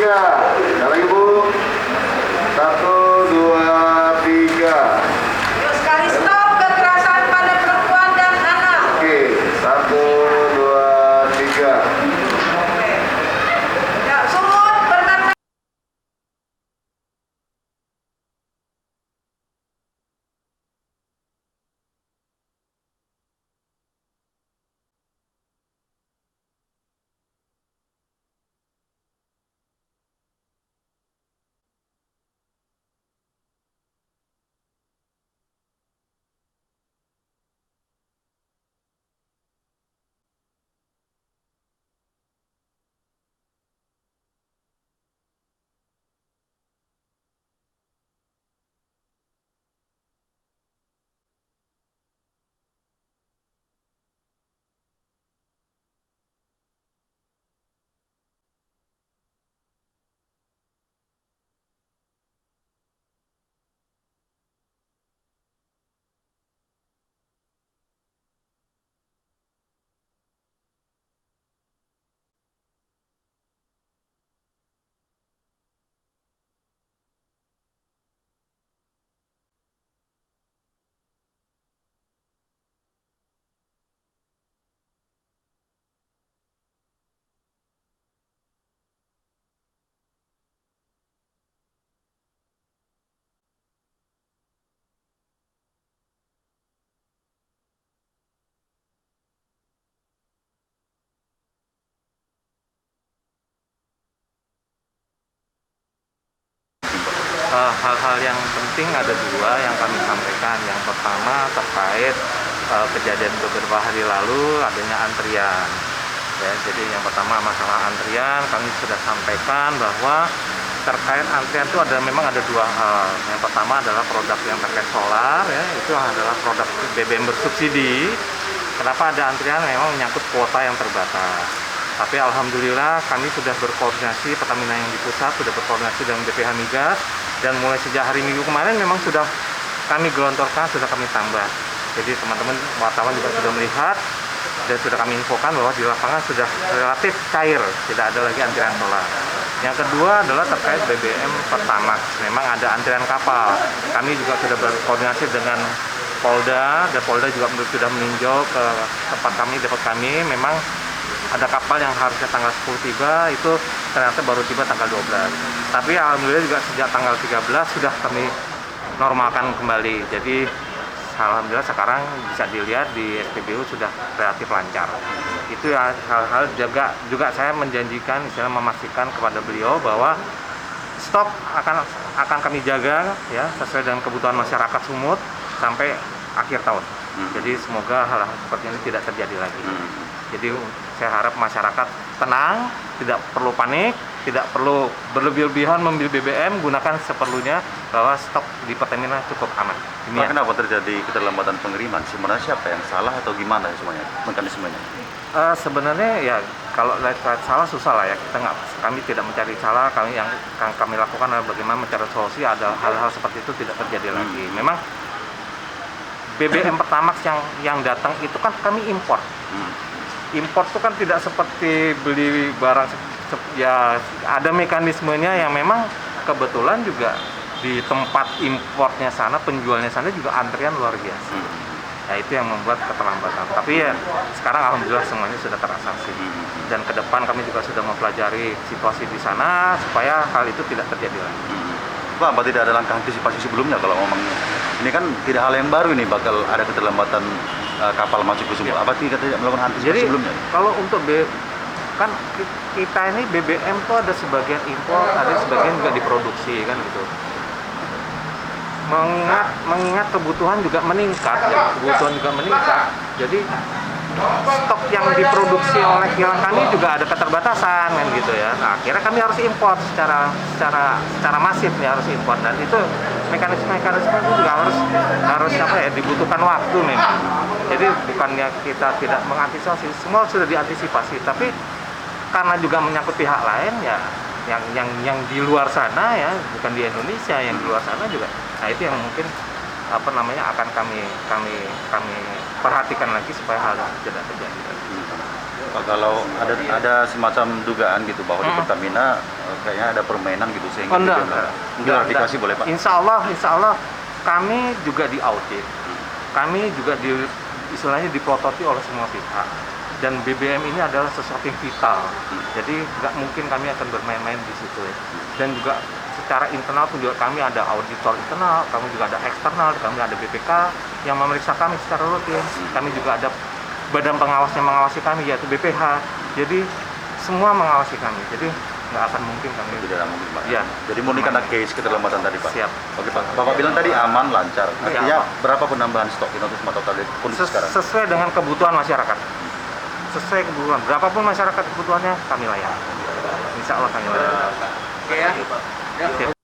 tiga. Sekali lagi Bu. 1, 2, 3. Yuk sekali stop kekerasan pada perempuan dan anak. Oke, 1, 2, 3. Oke. Ya, sumut bernafas. Hal-hal yang penting ada dua yang kami sampaikan. Yang pertama terkait kejadian beberapa hari lalu adanya antrian. Ya, jadi yang pertama masalah antrian kami sudah sampaikan bahwa terkait antrian itu memang ada dua hal. Yang pertama adalah produk yang terkait solar, ya, itu adalah produk BBM bersubsidi. Kenapa ada antrian? Memang menyangkut kuota yang terbatas. Tapi alhamdulillah kami sudah berkoordinasi, Pertamina yang di pusat sudah berkoordinasi dengan BPH Migas, dan mulai sejak hari Minggu kemarin memang sudah kami gelontorkan, sudah kami tambah. Jadi teman-teman wartawan juga sudah melihat dan sudah kami infokan bahwa di lapangan sudah relatif cair, tidak ada lagi antrian solar. Yang kedua adalah terkait BBM Pertamax. Memang ada antrian kapal. Kami juga sudah berkoordinasi dengan Polda, dan Polda juga sudah meninjau ke tempat kami, depot kami. Memang ada kapal yang harusnya tanggal 10 tiba, itu ternyata baru tiba tanggal 12. Tapi alhamdulillah juga sejak tanggal 13 sudah kami normalkan kembali. Jadi alhamdulillah sekarang bisa dilihat di SPBU sudah relatif lancar. Itu ya hal-hal juga saya menjanjikan, saya memastikan kepada beliau bahwa stok akan kami jaga ya sesuai dengan kebutuhan masyarakat Sumut sampai akhir tahun. Jadi semoga hal-hal seperti ini tidak terjadi lagi. Jadi saya harap masyarakat tenang, tidak perlu panik, tidak perlu berlebih-lebihan membeli BBM, gunakan seperlunya, bahwa stok di Pertamina cukup aman. Pak, kenapa terjadi keterlambatan pengiriman? Sebenarnya siapa yang salah atau gimana semuanya mekanismenya? Sebenarnya ya kalau lihat salah susah lah ya, kami tidak mencari salah, yang kami lakukan adalah bagaimana mencari solusi ada hal-hal seperti itu tidak terjadi lagi. Memang BBM Pertamax yang datang itu kan kami impor. Impor itu kan tidak seperti beli barang, ya ada mekanismenya yang memang kebetulan juga di tempat importnya sana, penjualnya sana juga antrian luar biasa. Ya itu yang membuat keterlambatan. Tapi ya sekarang alhamdulillah semuanya sudah teratasi. Dan ke depan kami juga sudah mempelajari situasi di sana supaya hal itu tidak terjadi lagi. Pak, apa tidak ada langkah antisipasi sebelumnya kalau ngomong ini kan tidak hal yang baru ini bakal ada keterlambatan kapal masuk ke Sumut. Apa tidak melakukan antisipasi Jadi, sebelumnya? kalau untuk kan kita ini BBM tuh ada sebagian impor, ada sebagian juga diproduksi kan gitu. Mengingat kebutuhan juga meningkat, ya, Jadi stok yang diproduksi oleh kilang kami juga ada keterbatasan kan gitu ya. Nah, akhirnya kami harus impor secara masif nih, harus impor, dan itu mekanisme itu juga harus dibutuhkan waktu memang. Jadi bukannya kita tidak mengantisipasi, semua sudah diantisipasi, tapi karena juga menyangkut pihak lain ya yang di luar sana ya, bukan di Indonesia, yang di luar sana juga. Nah, itu yang mungkin akan kami perhatikan lagi supaya hal itu tidak terjadi. Pak, kalau ada semacam dugaan gitu bahwa di Pertamina kayaknya ada permainan gitu sehingga Enggak. klarifikasi boleh Pak? Insya Allah kami juga diaudit. Kami juga istilahnya diplototi oleh semua pihak. Dan BBM ini adalah sesuatu yang vital. Jadi nggak mungkin kami akan bermain-main di situ. Dan juga secara internal pun juga kami ada auditor internal, kami juga ada eksternal, kami ada BPK yang memeriksa kami secara rutin. Kami juga ada badan pengawas yang mengawasi kami, yaitu BPH. Jadi semua mengawasi kami. Jadi nggak akan mungkin kami. Tidak ada mungkin Pak. Ya. Jadi murni karena case keterlambatan tadi Pak. Siap. Oke Pak. Bapak bilang tadi aman, lancar. Artinya Siap. berapa penambahan stok ini untuk semua total kondisi sekarang? Sesuai dengan kebutuhan masyarakat. Sesuai kebutuhan. Berapapun masyarakat kebutuhannya kami layani. Insya Allah kami layani. Oke ya. Siap.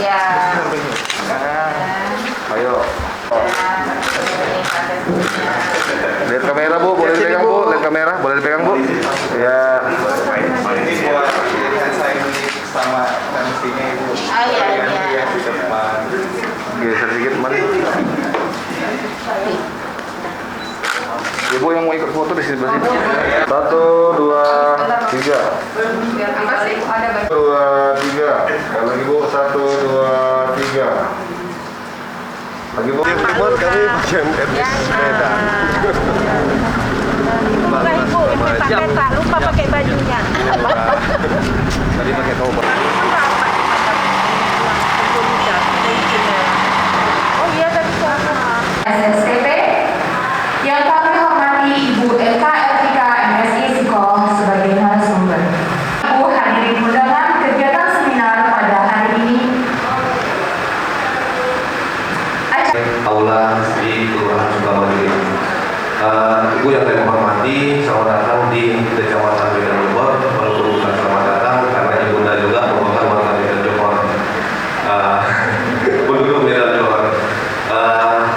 Ya. Ayo. Lihat kamera Bu, boleh dipegang Bu, lihat kamera, boleh dipegang Bu. Ya. Sama tensinya Ibu. Ah, iya, iya. Di depan. Geser sedikit mari. Ibu yang mau ikut foto di sebelah sini. 1, 2, 3. 1, 2, 3. Sekali lagi Bu, 1, 2, 3. Lagi Bu. Buat kami bagian etnis sepeda. Lupa Ibu, pakai tak lupa pakai bajunya. Tadi pakai tombol. Oh iya tadi sama. SSTP yang kami hormati Ibu Eka Elvika MSI Psikolog sebagai narasumber. Ibu hadirin undangan kegiatan seminar pada hari ini. Aula di Kelurahan Sukamaju. Ibu yang saya hormati, selamat datang di Kecamatan Medan Bogor. Walaupun bukan selamat datang, karena ibunda juga merupakan warga Medan Johor. Penduduk Medan Johor.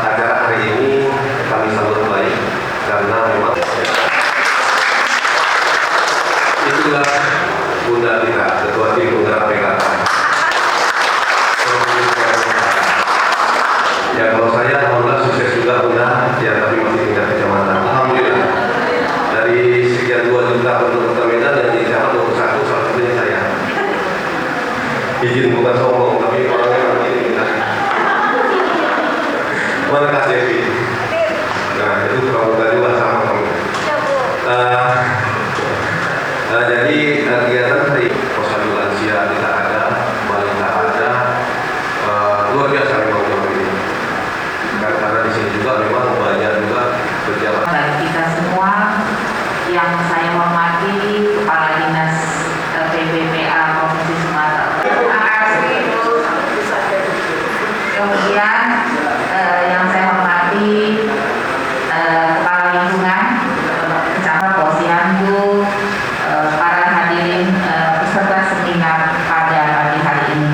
Acara hari ini kami sambut baik karena memang itulah bunda kita, ketua tim penggerak PKK. Ya kalau saya alhamdulillah sukses juga bunda, ya tapi masih tingkat kecamatan. Alhamdulillah dari sekian 2 juta penduduk itu pramuka juga sama kamu. Jadi kegiatan hari posyandu lansia kita ada, balita ada, luar biasa memang ini. Karena di sini juga memang banyak juga pejabat. Bagi kita semua yang saya hormati Kepala Dinas PPPA Provinsi Sumatera. Terima kasih Bu. Kemudian yang saya hormati Kepala Lingkungan, Kecamatan Posyandu, para hadirin peserta seminar pada pagi hari ini.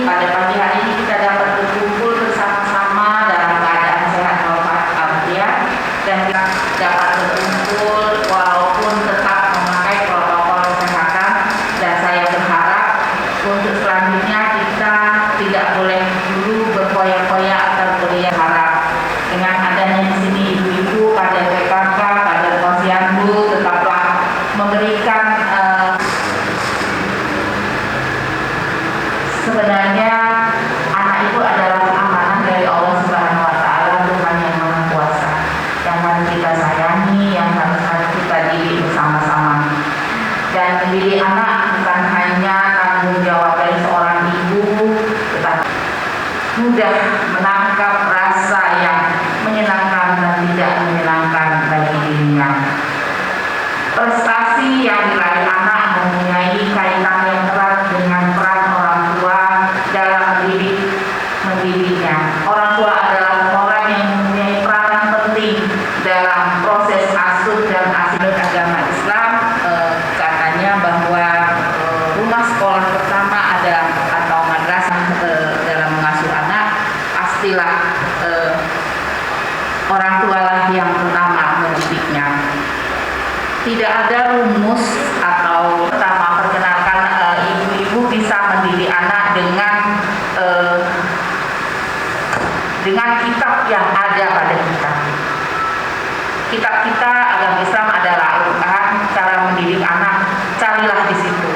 Pada pagi hari ini kita dapat berkumpul bersama-sama dalam keadaan sehat walafiat dan kita dapat berkumpul walaupun tetap memakai protokol kesehatan, dan saya berharap untuk selanjutnya kita tidak boleh dulu berkoyak-koyak atau berlihat. Harap dengan adanya di sini ibu-ibu pada PKK, pada posyandu tetaplah memberikan sebenarnya anak itu adalah amanah dari Allah Subhanahu wa taala, Tuhan yang Maha Kuasa, yang harus kita sayangi, yang harus kita didik bersama-sama. Dan mendidik anak bukan hanya tanggung jawab dari seorang ibu, tetapi mudah menangkap rasa yang menyenangkan dan tidak menyenangkan bagi dirinya. Prestasi yang diraih anak mempunyai kaitan yang erat dengan peran orang tua dalam mendidiknya. Orang tua adalah orang yang mempunyai peranan penting dalam proses asuh dan asih agama Islam. Katanya bahwa rumah sekolah pertama atau madrasah dalam mengasuh anak, pastilah orang tua lah yang pertama mendidiknya. Tidak ada rumus atau pertama perkenalkan ibu-ibu bisa mendidik anak dengan kitab yang ada pada kita. Kitab kita agama Islam adalah Al-Quran. Cara mendidik anak, carilah di situ,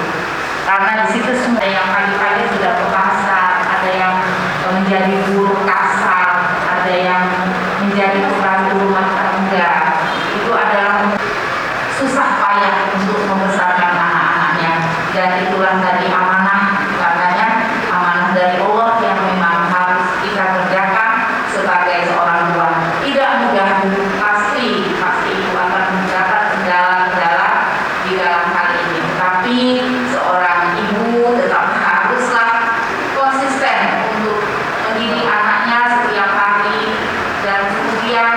karena di situ semua. Ada yang pagi-pagi sudah berbahasa, ada yang menjadi guru kasar, ada yang menjadi pembantu rumah tangga. Itu adalah susah payah untuk membesarkan anak-anaknya, dan itulah tadi amanah. Katanya amanah dari Allah yang memang harus kita kerjakan sebagai seorang tua. Tidak mudah, pasti itu akan mendapat kendala-kendala di dalam hal ini. Tapi seorang ibu tetap haruslah konsisten untuk mendidik anaknya setiap hari, dan kemudian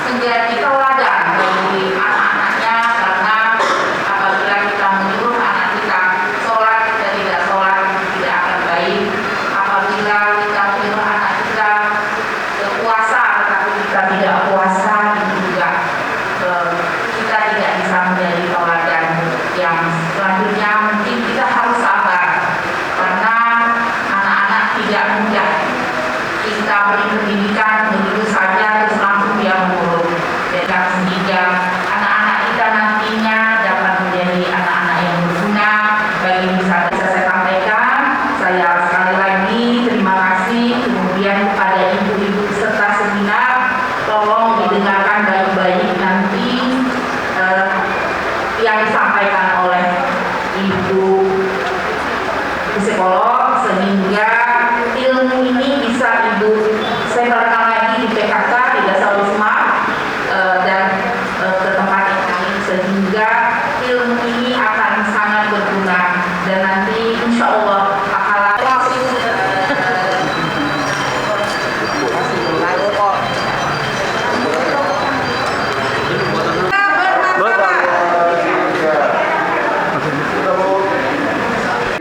menjadi teladan bagi anak-anaknya, karena apabila kita menyuruh anak kita sholat, kita tidak sholat, tidak akan baik. Apabila kita menyuruh anak kita puasa, tetapi kita tidak puasa, itu juga kita tidak bisa menjadi teladan. Yang selanjutnya mungkin kita harus sabar, karena anak-anak tidak mudah kita beri pendidikan begitu saja terus langsung dia menurut. Sehingga anak-anak kita nantinya dapat menjadi anak-anak yang berguna bagi nusa. Saya sampaikan, saya sekali lagi terima kasih. Kemudian kepada ibu-ibu peserta seminar, tolong didengarkan baik-baik nanti yang disampaikan oleh ibu psikolog, sehingga ilmu ini bisa ibu sebarkan lagi di PKK, di Dasar Wisma, dan ke tempat yang lain, sehingga ilmu ini akan sangat berguna, dan nanti insya Allah akan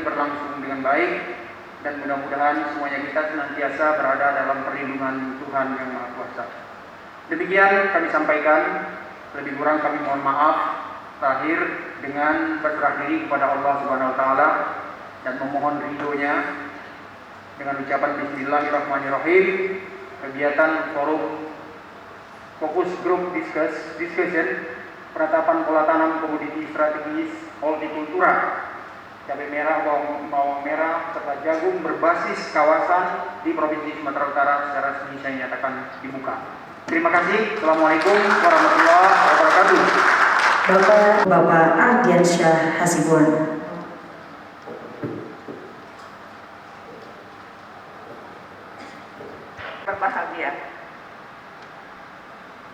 berlangsung dengan baik, dan mudah-mudahan semuanya kita senantiasa berada dalam perlindungan Tuhan yang Maha Kuasa. Demikian kami sampaikan, lebih kurang kami mohon maaf. Terakhir dengan berserah diri kepada Allah Subhanahu wa taala dan memohon ridhonya dengan ucapan bismillahirrahmanirrahim. Kegiatan forum fokus group discussion penetapan pola tanam komoditi strategis hortikultura cabai merah, bawang merah serta jagung berbasis kawasan di Provinsi Sumatera Utara secara resmi berarti saya nyatakan dibuka. Terima kasih. Assalamualaikum warahmatullahi wabarakatuh. Bapak Ardiansyah Hasibuan. Berbahagia.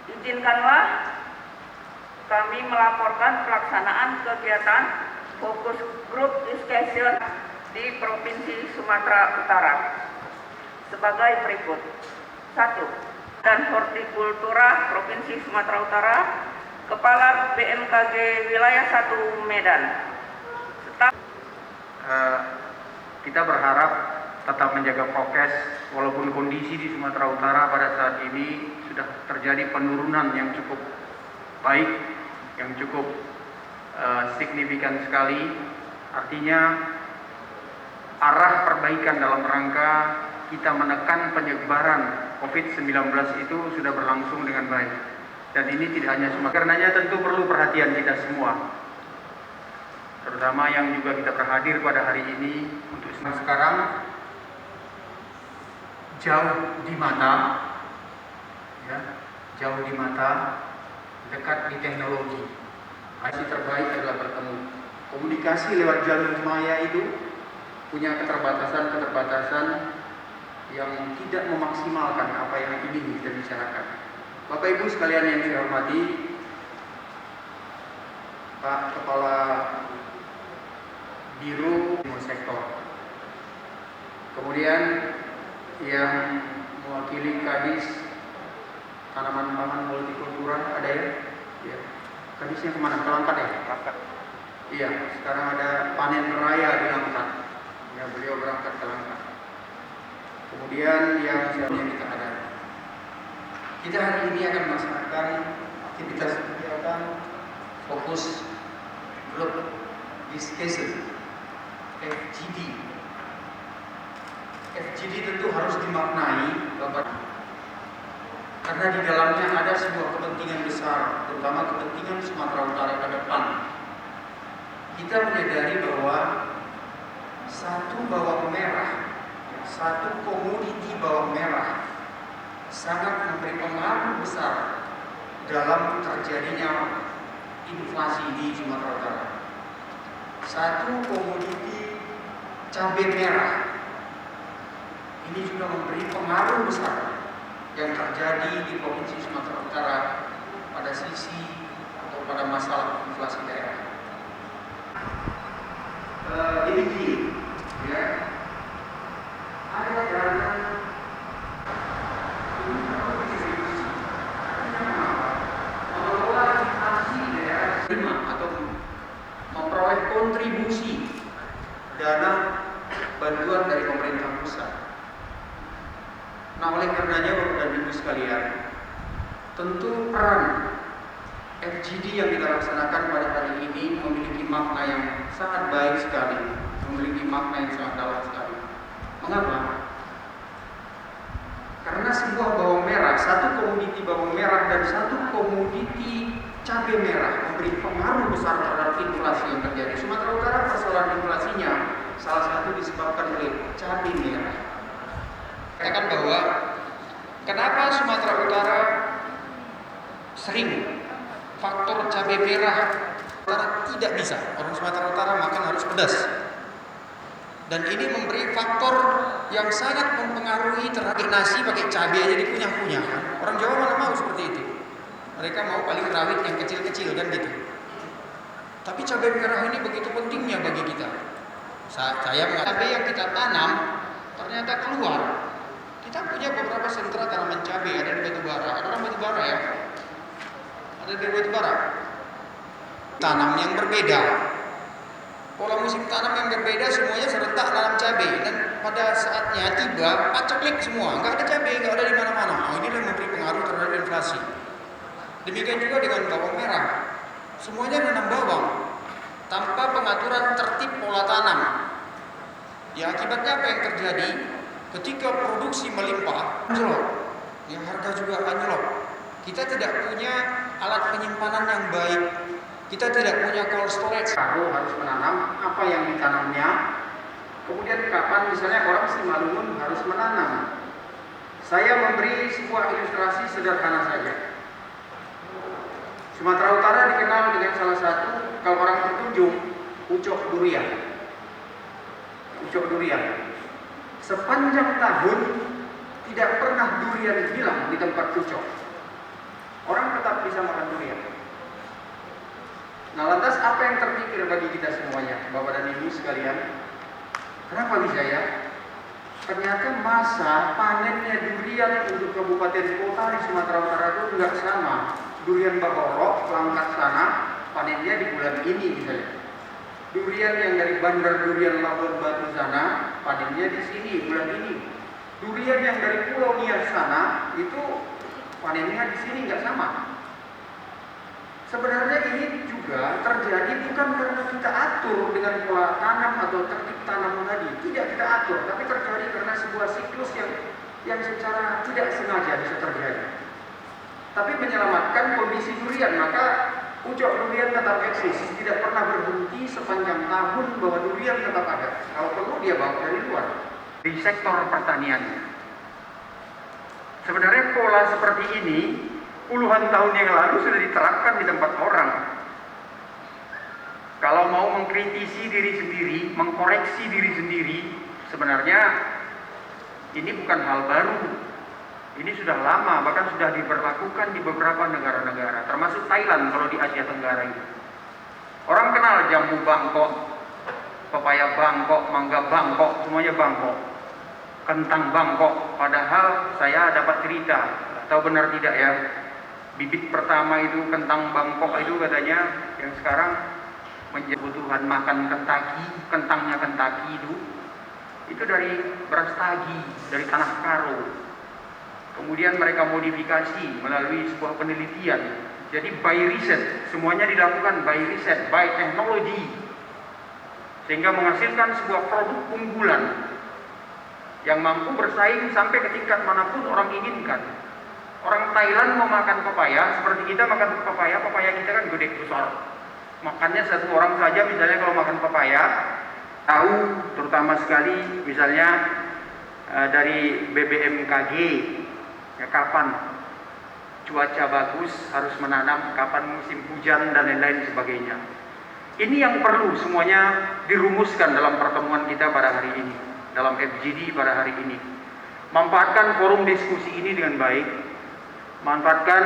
Izinkanlah kami melaporkan pelaksanaan kegiatan fokus group discussion di Provinsi Sumatera Utara sebagai berikut. 1. Dan Hortikultura Provinsi Sumatera Utara, Kepala BMKG Wilayah 1 Medan. Kita berharap tetap menjaga prokes walaupun kondisi di Sumatera Utara pada saat ini sudah terjadi penurunan yang cukup baik, yang cukup signifikan sekali. Artinya arah perbaikan dalam rangka kita menekan penyebaran COVID-19 itu sudah berlangsung dengan baik. Dan ini tidak hanya Sumatera, karenanya tentu perlu perhatian kita semua, terutama yang juga kita berhadir pada hari ini untuk sekarang jauh di mata, ya, jauh di mata, dekat di teknologi. Hasil terbaik adalah bertemu. Komunikasi lewat jalur maya itu punya keterbatasan yang tidak memaksimalkan apa yang ingin kita bicarakan. Bapak Ibu sekalian yang saya hormati, Pak Kepala Biro Sektor, kemudian yang mewakili Kadis Tanaman Pangan Hortikultura ada ya? Ya. Kadisnya kemana? Ke Langkat ya? Langkat. Iya, sekarang ada panen raya di Langkat. Ya, beliau berangkat ke Langkat. Kemudian yang selanjutnya kita ada. Kita hari ini akan melaksanakan aktivitas kegiatan fokus group discussion FGD. FGD tentu harus dimaknai Bapak, karena di dalamnya ada sebuah kepentingan besar, terutama kepentingan Sumatera Utara ke depan. Kita menyadari bahwa satu bawang merah, satu komoditi bawang merah sangat memberi pengaruh besar dalam terjadinya inflasi di Sumatera Utara. Satu komoditi cabai merah ini juga memberi pengaruh besar yang terjadi di Provinsi Sumatera Utara pada sisi atau pada masalah inflasi daerah. Ini ya, ada dana mengelola inflasi daerah atau memperoleh kontribusi dana bantuan dari pemerintah pusat. Nah, oleh karenanya Bapak dan Ibu sekalian, tentu peran FGD yang kita laksanakan pada hari ini memiliki makna yang sangat baik sekali, memiliki makna yang sangat dalam sekali. Mengapa? Karena sebuah bawang merah, satu komoditi bawang merah dan satu komoditi cabai merah memberi pengaruh besar terhadap inflasi yang terjadi. Sumatera Utara persoalan inflasinya salah satu disebabkan oleh cabai merah. Katakan bahwa kenapa Sumatera Utara sering faktor cabai merah tidak bisa, orang Sumatera Utara makan harus pedas, dan ini memberi faktor yang sangat mempengaruhi terhadap nasi pakai cabai aja dikunyah-kunyah. Orang Jawa mana mau seperti itu, mereka mau paling rawit yang kecil-kecil kan gitu. Tapi cabai merah ini begitu pentingnya bagi kita. Saya mengatakan cabai yang kita tanam ternyata keluar. Kita punya beberapa sentra tanaman cabai, ada di Batubara. Ada orang Batubara ya? Ada di Batubara. Tanam yang berbeda, pola musim tanam yang berbeda, semuanya serentak tanam cabai. Dan pada saatnya tiba, paceklik semua, nggak ada cabai, nggak ada di mana-mana. Oh, ini yang memberi pengaruh terhadap inflasi. Demikian juga dengan bawang merah, semuanya menanam bawang tanpa pengaturan tertib pola tanam. Ya, akibatnya apa yang terjadi? Ketika produksi melimpah, anjlok. Ya, harga juga anjlok. Kita tidak punya alat penyimpanan yang baik. Kita tidak punya cold storage. Harus menanam apa yang ditanamnya. Kemudian kapan misalnya orang Simalungun harus menanam Saya memberi sebuah ilustrasi sederhana saja. Sumatera Utara dikenal dengan salah satu, kalau orang berkunjung, pucuk durian. Pucuk durian. Sepanjang tahun tidak pernah durian hilang di tempat pucuk. Orang tetap bisa makan durian. Nah, lantas apa yang terpikir bagi kita semuanya, Bapak dan Ibu sekalian? Kenapa bisa ya? Ternyata masa panennya durian untuk kabupaten kota di Sumatera Utara itu enggak sama. Durian Bahorok, Langkat sana, panennya di bulan ini misalnya. Durian yang dari Bandar Durian Labuan Batu sana, panennya di sini bulan ini. Durian yang dari Pulau Nias sana, itu panennya di sini nggak sama. Sebenarnya ini juga terjadi bukan karena kita atur dengan pola tanam atau tertib tanam tadi, tidak kita atur, tapi terjadi karena sebuah siklus yang secara tidak sengaja bisa terjadi. Tapi menyelamatkan kondisi durian, maka pucuk durian tetap eksis, tidak pernah berhenti sepanjang tahun bahwa durian tetap ada. Kalau perlu dia bawa dari luar. Di sektor pertanian, sebenarnya pola seperti ini puluhan tahun yang lalu sudah diterapkan di tempat orang. Kalau mau mengkritisi diri sendiri, mengkoreksi diri sendiri, sebenarnya ini bukan hal baru. Ini sudah lama, bahkan sudah diberlakukan di beberapa negara-negara, termasuk Thailand kalau di Asia Tenggara itu. Orang kenal jambu Bangkok, pepaya Bangkok, mangga Bangkok, semuanya Bangkok. Kentang Bangkok, padahal saya dapat cerita, tahu benar tidak ya, bibit pertama itu kentang Bangkok itu katanya yang sekarang menjadi kebutuhan makan Kentucky, kentangnya Kentucky itu dari beras tagi, dari tanah karo. Kemudian mereka modifikasi melalui sebuah penelitian. Jadi by riset, semuanya dilakukan by riset, by teknologi, sehingga menghasilkan sebuah produk unggulan yang mampu bersaing sampai ke tingkat manapun orang inginkan. Orang Thailand mau makan pepaya, seperti kita makan pepaya, pepaya kita kan gede besar. Makannya satu orang saja misalnya kalau makan pepaya, tahu terutama sekali misalnya dari BBMKG, ya, kapan cuaca bagus harus menanam, kapan musim hujan dan lain-lain sebagainya. Ini yang perlu semuanya dirumuskan dalam pertemuan kita pada hari ini, dalam FGD pada hari ini. Manfaatkan forum diskusi ini dengan baik, manfaatkan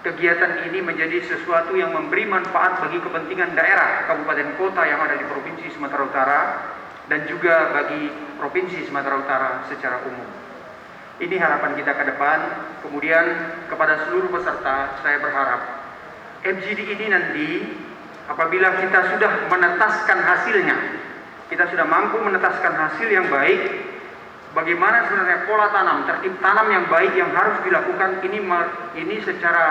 kegiatan ini menjadi sesuatu yang memberi manfaat bagi kepentingan daerah, kabupaten kota yang ada di Provinsi Sumatera Utara, dan juga bagi Provinsi Sumatera Utara secara umum. Ini harapan kita ke depan. Kemudian kepada seluruh peserta, saya berharap FGD ini nanti apabila kita sudah menetaskan hasilnya, kita sudah mampu menetaskan hasil yang baik, bagaimana sebenarnya pola tanam, tertib tanam yang baik yang harus dilakukan ini secara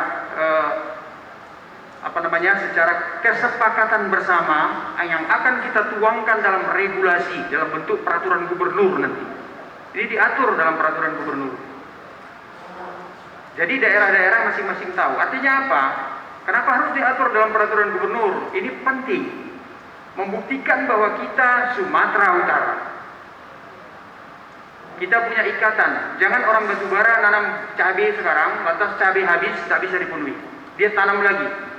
secara kesepakatan bersama yang akan kita tuangkan dalam regulasi dalam bentuk peraturan gubernur nanti. Ini diatur dalam peraturan gubernur. Jadi daerah-daerah masing-masing tahu. Artinya apa? Kenapa harus diatur dalam peraturan gubernur? Ini penting. Membuktikan bahwa kita Sumatera Utara, kita punya ikatan. Jangan orang batubara nanam cabai sekarang, lantas cabai habis, tak bisa dipenuhi. Dia tanam lagi.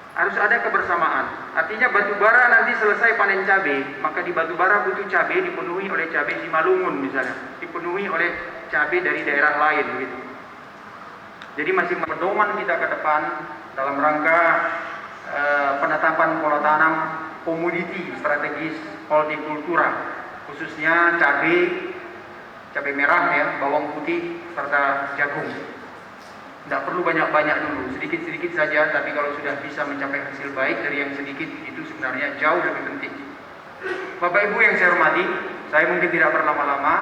Harus ada kebersamaan. Artinya batubara nanti selesai panen cabai, maka di batubara butuh cabai dipenuhi oleh cabai Simalungun misalnya, dipenuhi oleh cabai dari daerah lain gitu. Jadi masih pedoman kita ke depan dalam rangka penetapan pola tanam komoditi strategis hortikultura, khususnya cabai merah ya, bawang putih serta jagung. Tidak perlu banyak-banyak dulu, sedikit-sedikit saja, tapi kalau sudah bisa mencapai hasil baik dari yang sedikit, itu sebenarnya jauh lebih penting. Bapak Ibu yang saya hormati, saya mungkin tidak berlama-lama.